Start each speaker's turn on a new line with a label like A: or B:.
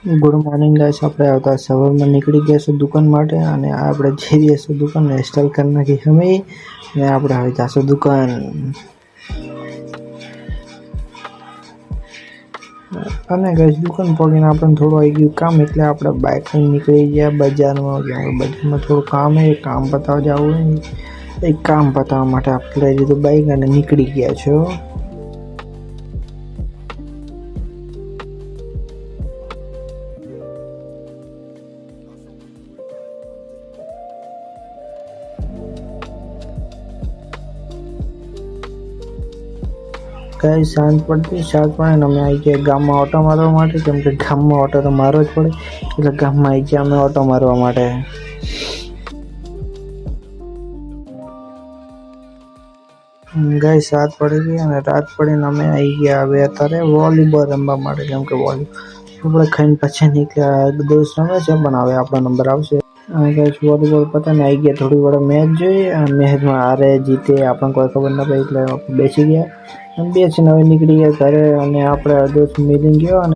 A: Good morning guys, આપણે આવતા સવારમાં નીકળી ગયા છે દુકાન માટે અને આપણે જઈ રહ્યા છીએ દુકાન હેરસ્ટાઈલ કરી નાખી અમે અને આપણે હવે જઈશું દુકાન. અને ગાઈસ દુકાન પહોંચીને આપણને થોડું આવી ગયું કામ, એટલે આપણે બાઇક લઈને નીકળી ગયા બજારમાં. બજારમાં થોડું કામ એ કામ પતાવવા જવું એ કામ પતાવવા માટે આપણે લઈ લીધું બાઇક અને નીકળી ગયા છો. ગાઈસ સાંજ પડે ને અમે આવી ગયા ગામમાં ઓટો મારવા માટે, કેમ કે ગામમાં ઓટો તો મારવો જ પડે, એટલે ગામમાં આવી ગયા અમે ઓટો મારવા માટે. ગાઈસ રાત પડી ગઈ અને રાત પડીને અમે આવી ગયા હવે અત્યારે વોલીબોલ રમવા માટે, કેમ કે આપણે ખાઈને પછી નીકળ્યા. દોસ્ત રમે છે પણ હવે આપણો નંબર આવશે. ગાઈસ વોલીબોલ પતાને આવી ગયા, થોડી વાર મેચ જોઈએ. મેચમાં હારે જીતે આપણને કોઈ ખબર ના પડી, એટલે બેસી ગયા અને બેસીને હવે નીકળી ગયા ઘરે. અને આપણે દોસ્ત મિલી ગયો અને